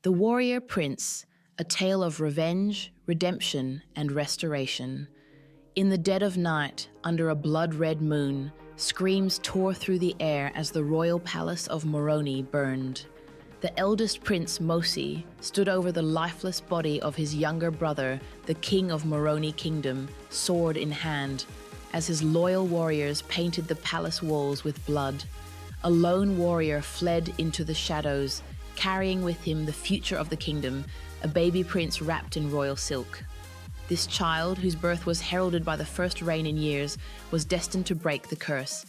The Warrior Prince, a tale of revenge, redemption, and restoration. In the dead of night, under a blood-red moon, screams tore through the air as the royal palace of Moroni burned. The eldest prince, Mosi, stood over the lifeless body of his younger brother, the king of Moroni Kingdom, sword in hand, as his loyal warriors painted the palace walls with blood. A lone warrior fled into the shadows, carrying with him the future of the kingdom, a baby prince wrapped in royal silk. This child, whose birth was heralded by the first rain in years, was destined to break the curse.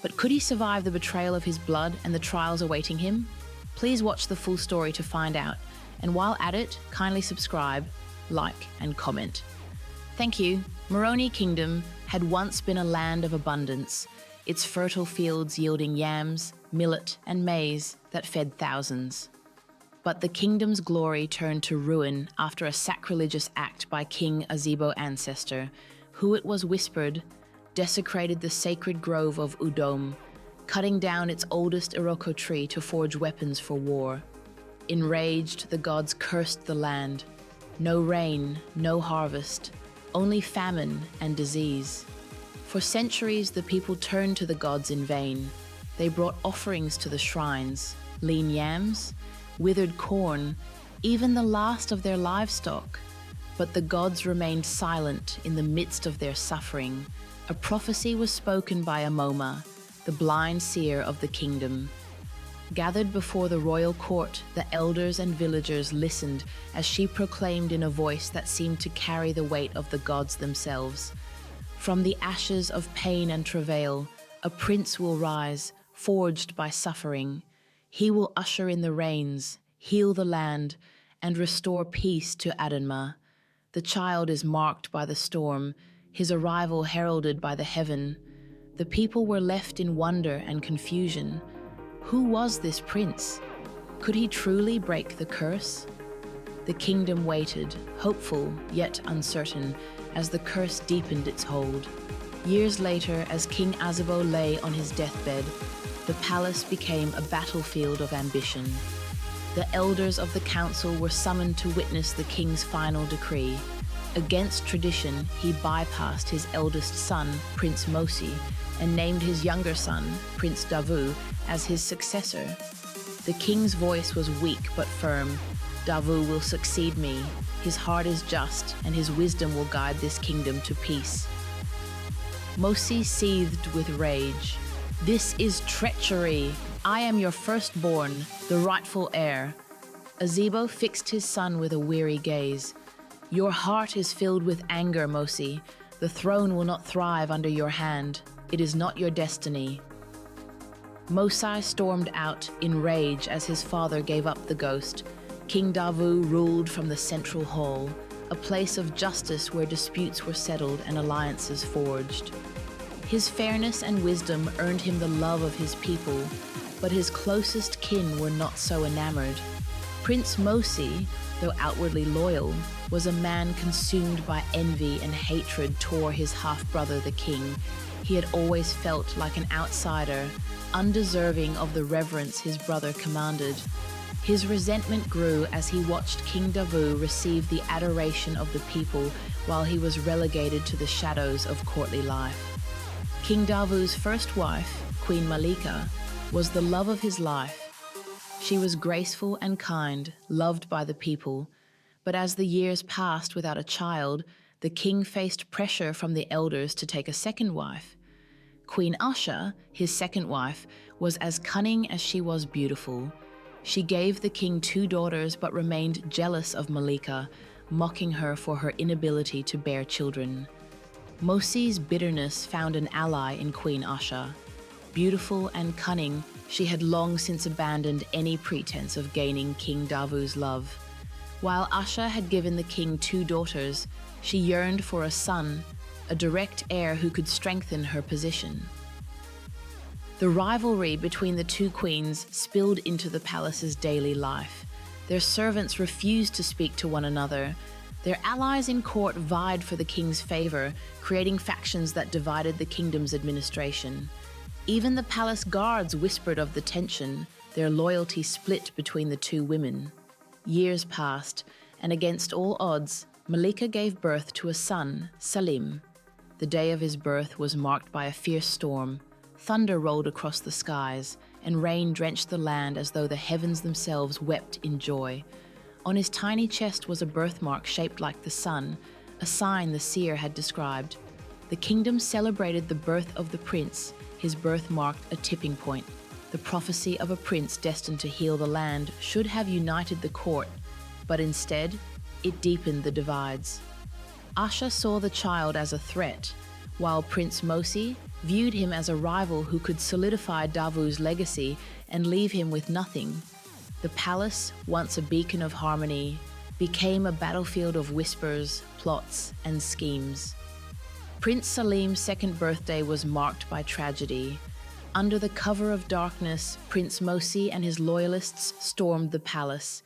But could he survive the betrayal of his blood and the trials awaiting him? Please watch the full story to find out, and while at it, kindly subscribe, like, and comment. Thank you. Moroni Kingdom had once been a land of abundance, its fertile fields yielding yams, millet, and maize that fed thousands. But the kingdom's glory turned to ruin after a sacrilegious act by King Azebo ancestor, who, it was whispered, desecrated the sacred grove of Udom, cutting down its oldest Iroko tree to forge weapons for war. Enraged, the gods cursed the land. No rain, no harvest, only famine and disease. For centuries, the people turned to the gods in vain. They brought offerings to the shrines, lean yams, withered corn, even the last of their livestock. But the gods remained silent in the midst of their suffering. A prophecy was spoken by Amoma, the blind seer of the kingdom. Gathered before the royal court, the elders and villagers listened as she proclaimed in a voice that seemed to carry the weight of the gods themselves. From the ashes of pain and travail, a prince will rise, forged by suffering. He will usher in the rains, heal the land, and restore peace to Adenma. The child is marked by the storm, his arrival heralded by the heaven. The people were left in wonder and confusion. Who was this prince? Could he truly break the curse? The kingdom waited, hopeful yet uncertain, as the curse deepened its hold. Years later, as King Azebo lay on his deathbed, the palace became a battlefield of ambition. The elders of the council were summoned to witness the king's final decree. Against tradition, he bypassed his eldest son, Prince Mosi, and named his younger son, Prince Davu, as his successor. The king's voice was weak but firm. Davu will succeed me. His heart is just, and his wisdom will guide this kingdom to peace. Mosi seethed with rage. This is treachery. I am your firstborn, the rightful heir. Azebo fixed his son with a weary gaze. Your heart is filled with anger, Mosi. The throne will not thrive under your hand. It is not your destiny. Mosai stormed out in rage as his father gave up the ghost. King Davu ruled from the central hall, a place of justice where disputes were settled and alliances forged. His fairness and wisdom earned him the love of his people, but his closest kin were not so enamored. Prince Mosi, though outwardly loyal, was a man consumed by envy and hatred toward his half-brother the king. He had always felt like an outsider, undeserving of the reverence his brother commanded. His resentment grew as he watched King Davu receive the adoration of the people while he was relegated to the shadows of courtly life. King Davu's first wife, Queen Malika, was the love of his life. She was graceful and kind, loved by the people. But as the years passed without a child, the king faced pressure from the elders to take a second wife. Queen Asha, his second wife, was as cunning as she was beautiful. She gave the king 2 daughters but remained jealous of Malika, mocking her for her inability to bear children. Mosi's bitterness found an ally in Queen Asha. Beautiful and cunning, she had long since abandoned any pretense of gaining King Davu's love. While Asha had given the king 2 daughters, she yearned for a son, a direct heir who could strengthen her position. The rivalry between the 2 queens spilled into the palace's daily life. Their servants refused to speak to one another. Their allies in court vied for the king's favor, creating factions that divided the kingdom's administration. Even the palace guards whispered of the tension, their loyalty split between the 2 women. Years passed, and against all odds, Malika gave birth to a son, Salim. The day of his birth was marked by a fierce storm. Thunder rolled across the skies, and rain drenched the land as though the heavens themselves wept in joy. On his tiny chest was a birthmark shaped like the sun, a sign the seer had described. The kingdom celebrated the birth of the prince. His birth marked a tipping point. The prophecy of a prince destined to heal the land should have united the court, but instead, it deepened the divides. Asha saw the child as a threat, while Prince Mosi viewed him as a rival who could solidify Davu's legacy and leave him with nothing. The palace, once a beacon of harmony, became a battlefield of whispers, plots, and schemes. Prince Salim's second birthday was marked by tragedy. Under the cover of darkness, Prince Mosi and his loyalists stormed the palace.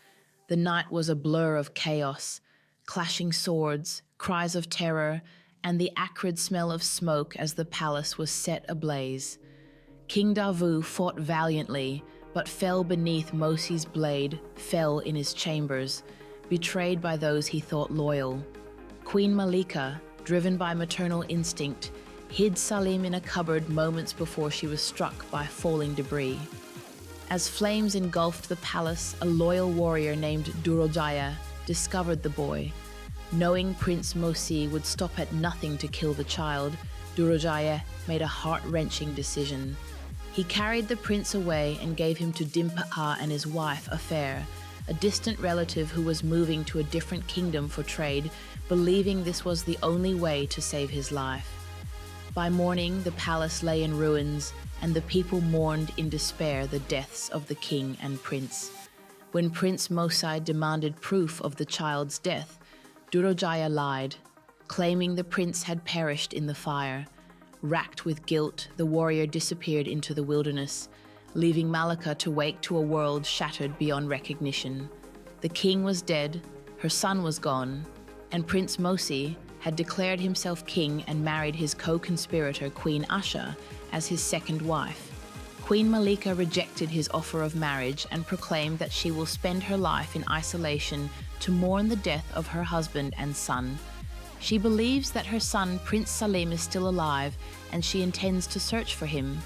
The night was a blur of chaos, clashing swords, cries of terror, and the acrid smell of smoke as the palace was set ablaze. King Davu fought valiantly, but fell beneath Mosi's blade, fell in his chambers, betrayed by those he thought loyal. Queen Malika, driven by maternal instinct, hid Salim in a cupboard moments before she was struck by falling debris. As flames engulfed the palace, a loyal warrior named Durojaya discovered the boy. Knowing Prince Mosi would stop at nothing to kill the child, Durojaya made a heart-wrenching decision. He carried the prince away and gave him to Dimpa'a and his wife, Affair, a distant relative who was moving to a different kingdom for trade, believing this was the only way to save his life. By morning, the palace lay in ruins, and the people mourned in despair the deaths of the king and prince. When Prince Mosai demanded proof of the child's death, Durojaya lied, claiming the prince had perished in the fire. Racked with guilt, the warrior disappeared into the wilderness, leaving Malika to wake to a world shattered beyond recognition. The king was dead, her son was gone, and Prince Mosi had declared himself king and married his co-conspirator Queen Asha as his second wife. Queen Malika rejected his offer of marriage and proclaimed that she will spend her life in isolation to mourn the death of her husband and son. She believes that her son Prince Salim is still alive and she intends to search for him.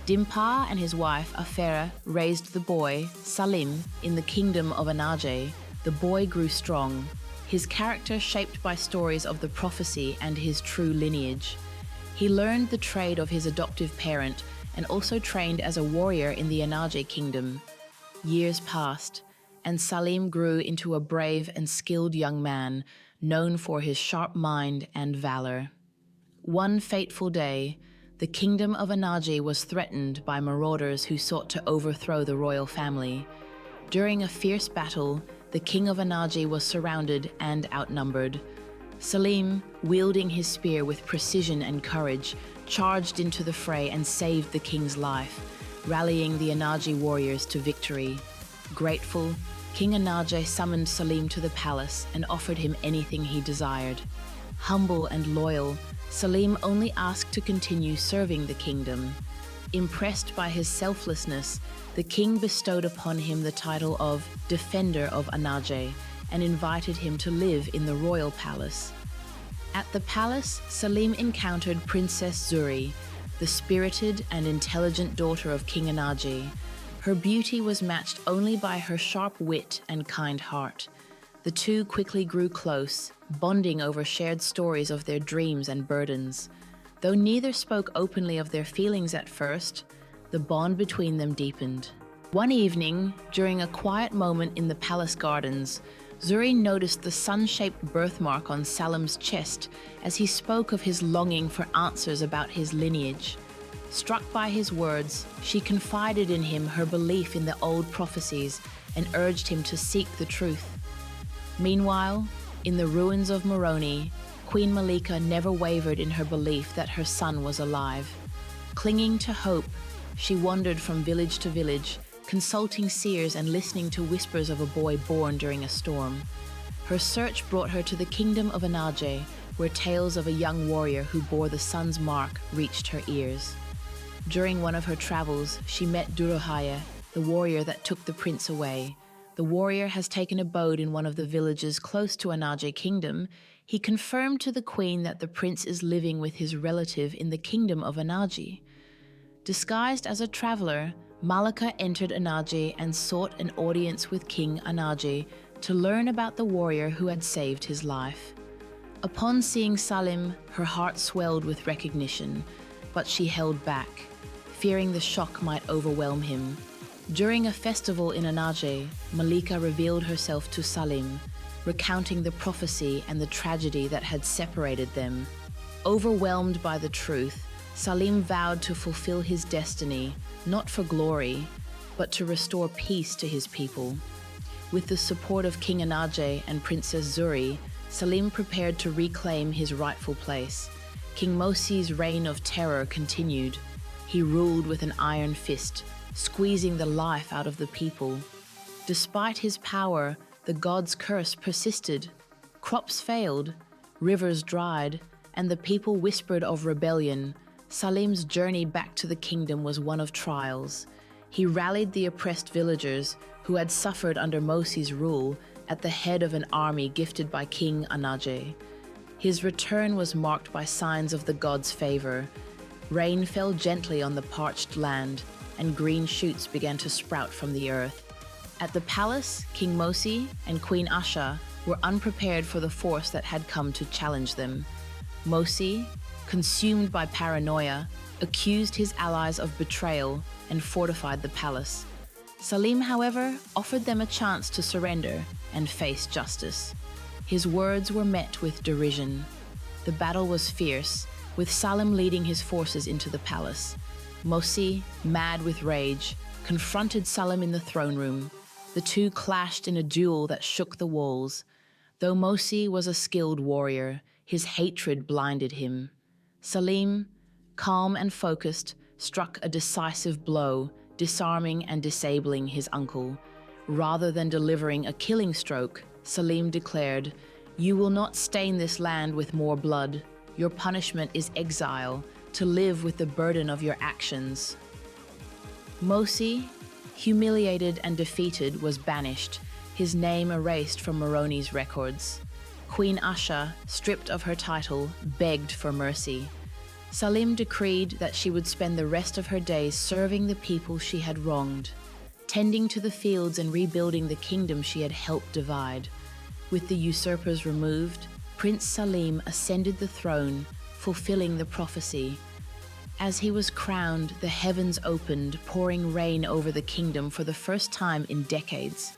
Dimpa and his wife Afera raised the boy, Salim, in the kingdom of Anaje. The boy grew strong, his character shaped by stories of the prophecy and his true lineage. He learned the trade of his adoptive parent and also trained as a warrior in the Anaje kingdom. Years passed, and Salim grew into a brave and skilled young man, known for his sharp mind and valor. One fateful day, the kingdom of Anaje was threatened by marauders who sought to overthrow the royal family. During a fierce battle, the king of Anaje was surrounded and outnumbered. Salim, wielding his spear with precision and courage, charged into the fray and saved the king's life, rallying the Anaje warriors to victory. Grateful, King Anaje summoned Salim to the palace and offered him anything he desired. Humble and loyal, Salim only asked to continue serving the kingdom. Impressed by his selflessness, the king bestowed upon him the title of Defender of Anaje and invited him to live in the royal palace. At the palace, Salim encountered Princess Zuri, the spirited and intelligent daughter of King Anaje. Her beauty was matched only by her sharp wit and kind heart. The two quickly grew close, bonding over shared stories of their dreams and burdens. Though neither spoke openly of their feelings at first, the bond between them deepened. One evening, during a quiet moment in the palace gardens, Zuri noticed the sun-shaped birthmark on Salim's chest as he spoke of his longing for answers about his lineage. Struck by his words, she confided in him her belief in the old prophecies and urged him to seek the truth. Meanwhile, in the ruins of Moroni, Queen Malika never wavered in her belief that her son was alive. Clinging to hope, she wandered from village to village, consulting seers and listening to whispers of a boy born during a storm. Her search brought her to the kingdom of Anaje, where tales of a young warrior who bore the sun's mark reached her ears. During one of her travels, she met Durojaya, the warrior that took the prince away. the warrior has taken abode in one of the villages close to Anaje Kingdom, he confirmed to the queen that the prince is living with his relative in the kingdom of Anaje. Disguised as a traveler, Malika entered Anaje and sought an audience with King Anaje to learn about the warrior who had saved his life. Upon seeing Salim, her heart swelled with recognition, but she held back, fearing the shock might overwhelm him. During a festival in Anaje, Malika revealed herself to Salim, recounting the prophecy and the tragedy that had separated them. Overwhelmed by the truth, Salim vowed to fulfill his destiny, not for glory, but to restore peace to his people. With the support of King Anaje and Princess Zuri, Salim prepared to reclaim his rightful place. King Mosi's reign of terror continued. He ruled with an iron fist, squeezing the life out of the people. Despite his power, the god's curse persisted. Crops failed, rivers dried, and the people whispered of rebellion. Salim's journey back to the kingdom was one of trials. He rallied the oppressed villagers who had suffered under Mosi's rule at the head of an army gifted by King Anaje. His return was marked by signs of the god's favor. Rain fell gently on the parched land, and green shoots began to sprout from the earth. At the palace, King Mosi and Queen Asha were unprepared for the force that had come to challenge them. Mosi, consumed by paranoia, accused his allies of betrayal and fortified the palace. Salim, however, offered them a chance to surrender and face justice. His words were met with derision. The battle was fierce, with Salim leading his forces into the palace. Mosi, mad with rage, confronted Salim in the throne room. The two clashed in a duel that shook the walls. Though Mosi was a skilled warrior, his hatred blinded him. Salim, calm and focused, struck a decisive blow, disarming and disabling his uncle. Rather than delivering a killing stroke, Salim declared, "You will not stain this land with more blood. Your punishment is exile, to live with the burden of your actions." Mosi, humiliated and defeated, was banished, his name erased from Moroni's records. Queen Asha, stripped of her title, begged for mercy. Salim decreed that she would spend the rest of her days serving the people she had wronged, tending to the fields and rebuilding the kingdom she had helped divide. With the usurpers removed, Prince Salim ascended the throne, fulfilling the prophecy. As he was crowned, the heavens opened, pouring rain over the kingdom for the first time in decades.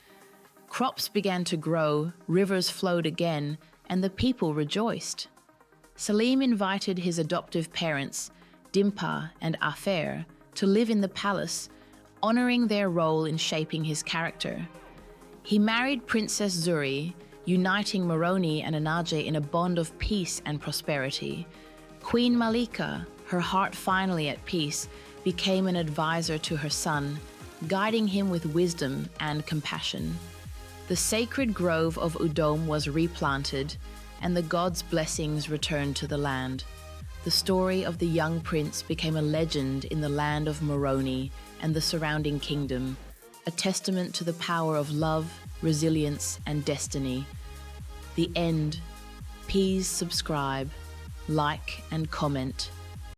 Crops began to grow, rivers flowed again, and the people rejoiced. Salim invited his adoptive parents, Dimpa and Afer, to live in the palace, honoring their role in shaping his character. He married Princess Zuri, uniting Moroni and Anaje in a bond of peace and prosperity. Queen Malika, her heart finally at peace, became an advisor to her son, guiding him with wisdom and compassion. The sacred grove of Udom was replanted, and the god's blessings returned to the land. The story of the young prince became a legend in the land of Moroni and the surrounding kingdom, a testament to the power of love, resilience, and destiny. The end. Please subscribe, like, and comment.